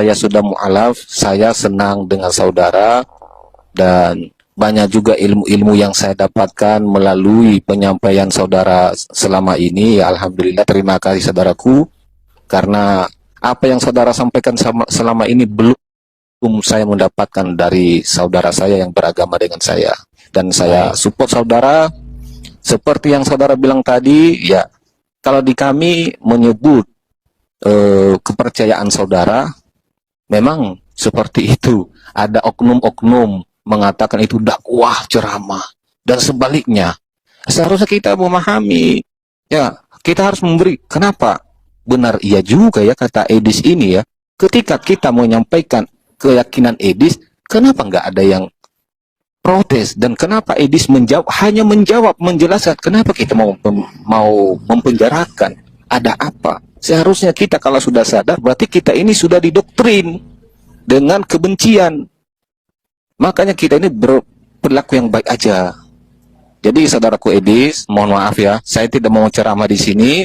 saya sudah mu'alaf, saya senang dengan saudara, dan banyak juga ilmu-ilmu yang saya dapatkan melalui penyampaian saudara selama ini. Ya, alhamdulillah, terima kasih saudaraku, karena apa yang saudara sampaikan selama ini belum saya mendapatkan dari saudara saya yang beragama dengan saya. Dan saya support saudara, seperti yang saudara bilang tadi, ya, kalau di kami menyebut kepercayaan saudara, memang seperti itu. Ada oknum-oknum mengatakan itu dakwah ceramah, dan sebaliknya. Seharusnya kita memahami, ya, kita harus memberi. Kenapa? Benar, iya juga ya kata Edis ini ya. Ketika kita menyampaikan keyakinan Edis, kenapa nggak ada yang protes? Dan kenapa Edis hanya menjawab, menjelaskan? Kenapa kita mau mempenjarakan? Ada apa? Seharusnya kita kalau sudah sadar, berarti kita ini sudah didoktrin dengan kebencian. Makanya kita ini berperilaku yang baik aja. Jadi saudaraku Edis, mohon maaf ya, saya tidak mau ceramah di sini.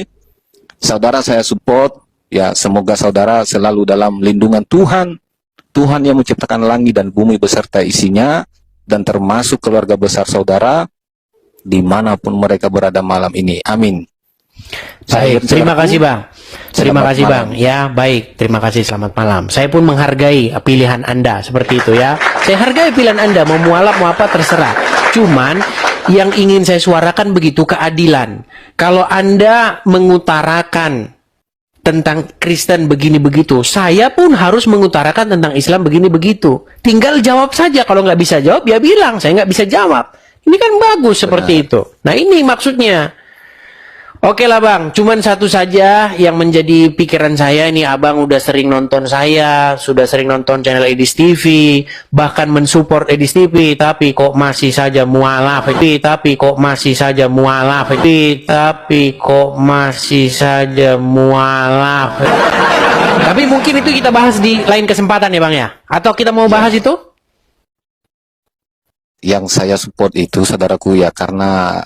Saudara saya support, ya, semoga saudara selalu dalam lindungan Tuhan. Tuhan yang menciptakan langit dan bumi beserta isinya, dan termasuk keluarga besar saudara, dimanapun mereka berada malam ini. Amin. Baik, terima kasih Bang. Terima kasih Bang. Ya, baik. Terima kasih, selamat malam. Saya pun menghargai pilihan Anda seperti itu ya. Saya hargai pilihan Anda, mau mualaf mau apa terserah. Cuman yang ingin saya suarakan begitu, keadilan. Kalau Anda mengutarakan tentang Kristen begini begitu, saya pun harus mengutarakan tentang Islam begini begitu. Tinggal jawab saja. Kalau nggak bisa jawab, ya bilang saya nggak bisa jawab. Ini kan bagus seperti itu. Nah, ini maksudnya. Oke lah Bang, cuman satu saja yang menjadi pikiran saya ini, Abang udah sering nonton saya, sudah sering nonton channel Edis TV, bahkan mensupport Edis TV, tapi kok masih saja mualaf, tapi kok masih saja mualaf, tapi kok masih saja mualaf. Tapi mungkin itu kita bahas di lain kesempatan ya Bang ya? Atau kita mau bahas itu? Yang saya support itu saudaraku ya, karena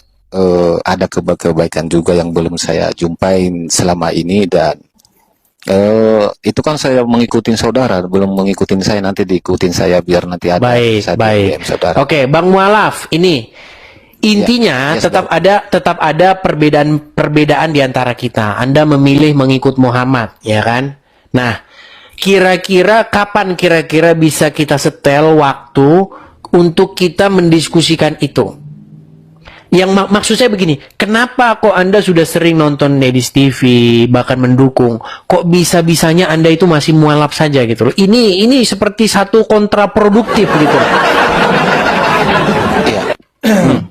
ada kebaikan juga yang belum saya jumpain selama ini, dan itu kan saya mengikutin saudara, belum mengikutin saya, nanti diikutin saya biar nanti ada. Baik. Oke, Bang Mualaf, ini intinya ya, tetap ada perbedaan di antara kita. Anda memilih mengikut Muhammad, ya kan? Nah, kira-kira kapan kira-kira bisa kita setel waktu untuk kita mendiskusikan itu? Yang maksud saya begini, kenapa kok Anda sudah sering nonton Edis TV, bahkan mendukung, kok bisa-bisanya Anda itu masih mualaf saja gitu loh. Ini seperti satu kontraproduktif gitu. Iya.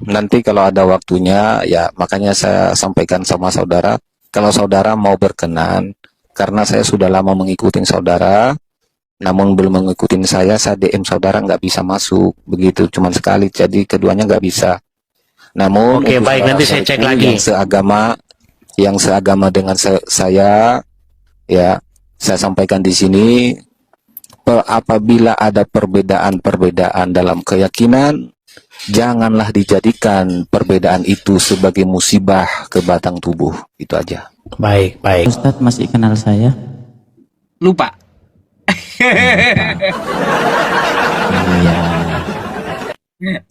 Nanti kalau ada waktunya, ya makanya saya sampaikan sama saudara, kalau saudara mau berkenan, karena saya sudah lama mengikuti saudara, namun belum mengikuti saya DM saudara nggak bisa masuk, begitu, cuman sekali, jadi keduanya nggak bisa. Namun oke, baik, nanti saya cek lagi. Yang seagama dengan saya, ya, saya sampaikan di sini, apabila ada perbedaan dalam keyakinan, janganlah dijadikan perbedaan itu sebagai musibah ke batang tubuh. Itu aja. Baik. Ustadz masih kenal saya? Lupa. Iya.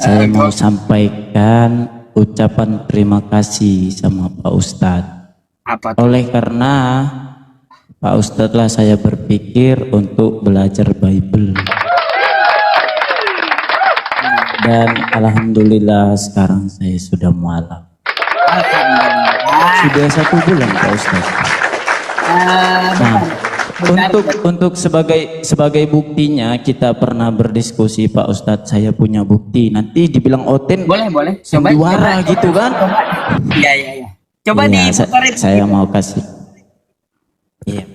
Saya mau sampaikan ucapan terima kasih sama Pak Ustadz. Apa tuh? Oleh karena Pak Ustadz lah saya berpikir untuk belajar Bible. Dan alhamdulillah sekarang saya sudah mualaf. Sudah 1 bulan Pak Ustadz. Nah, untuk sebagai buktinya, kita pernah berdiskusi Pak Ustadz, saya punya bukti. Nanti dibilang Oten boleh coba juara gitu kan? Iya. Coba ya, saya mau kasih. Iya.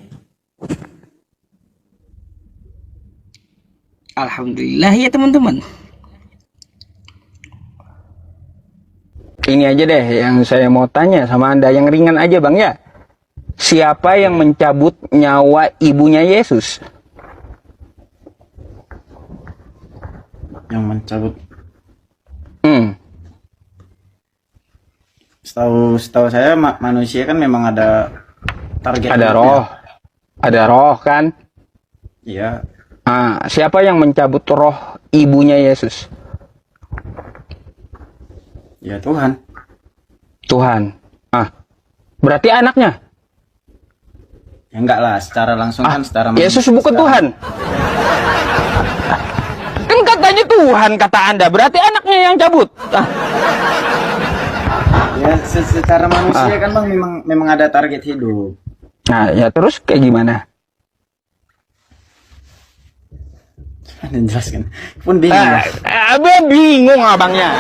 Alhamdulillah ya teman-teman. Ini aja deh yang saya mau tanya sama Anda, yang ringan aja Bang ya. Siapa yang mencabut nyawa ibunya Yesus? Yang mencabut? Setahu saya manusia kan memang ada target. Ada roh kan? Iya. Siapa yang mencabut roh ibunya Yesus? Ya Tuhan. Tuhan. Berarti anaknya? Ya enggak lah, secara langsung kan secara Yesus bukan Tuhan. Kan katanya Tuhan kata Anda, berarti anaknya yang cabut. Ya secara manusia kan Bang memang ada target hidup. Nah, ya terus kayak gimana? Jelaskan. Pun bingung. Abang bingung abangnya.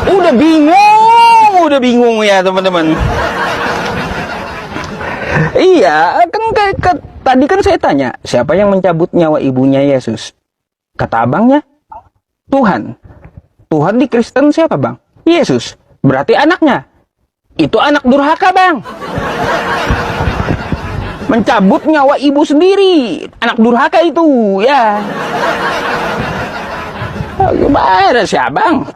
Udah bingung ya teman-teman. Iya, kan tadi kan saya tanya, siapa yang mencabut nyawa ibunya Yesus? Kata abangnya, Tuhan. Tuhan di Kristen siapa bang? Yesus. Berarti anaknya. Itu anak durhaka bang. Mencabut nyawa ibu sendiri. Anak durhaka itu, ya. Gimana sih abang?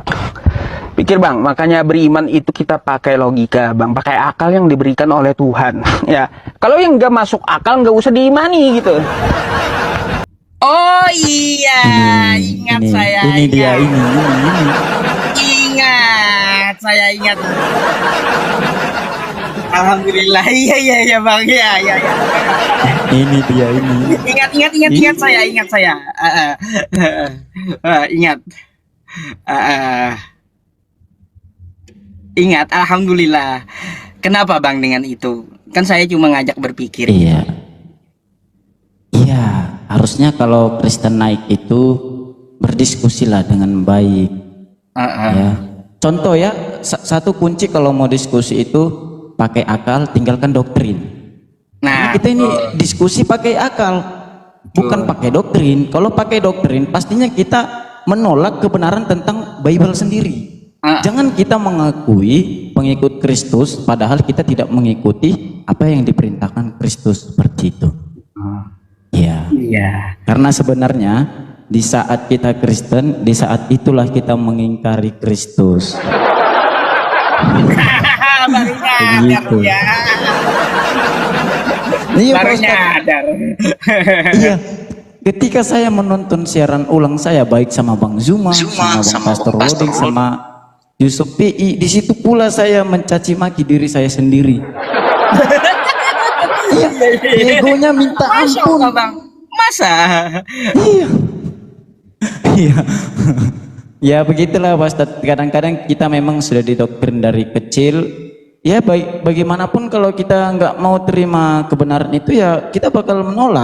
Pikir bang, makanya beriman itu kita pakai logika bang, pakai akal yang diberikan oleh Tuhan. Ya, kalau yang nggak masuk akal nggak usah diimani gitu. Oh iya, ingat saya. Ini dia, ini. Ingat, saya ingat. Alhamdulillah, iya bang, iya. Ini dia, ini. Ingat saya. Ingat. Ingat, alhamdulillah. Kenapa bang dengan itu? Kan saya cuma ngajak berpikir. Iya, harusnya kalau Kristen naik itu berdiskusilah dengan baik. Ya. Contoh ya, satu kunci kalau mau diskusi itu pakai akal, tinggalkan doktrin. Nah, kita ini diskusi pakai akal, bukan pakai doktrin. Kalau pakai doktrin, pastinya kita menolak kebenaran tentang Bible sendiri. Jangan kita mengakui pengikut Kristus padahal kita tidak mengikuti apa yang diperintahkan Kristus seperti itu. Iya. Karena sebenarnya di saat kita Kristen, di saat itulah kita mengingkari Kristus. baru nyadar ya. Iya, Baru Pak Ustadz. nyadar. Iya. Ketika saya menonton siaran ulang saya baik sama Bang Zuma, sama Bang Pastor Loding, sama Yusuf PI, di situ pula saya mencaci maki diri saya sendiri. Iya, egonya minta Masya ampun. Allah, bang. Masa? Iya. Iya. Ya begitulah Pak Ustadz. Kadang-kadang kita memang sudah didoktrin dari kecil. Ya bagaimanapun kalau kita nggak mau terima kebenaran itu ya kita bakal menolak.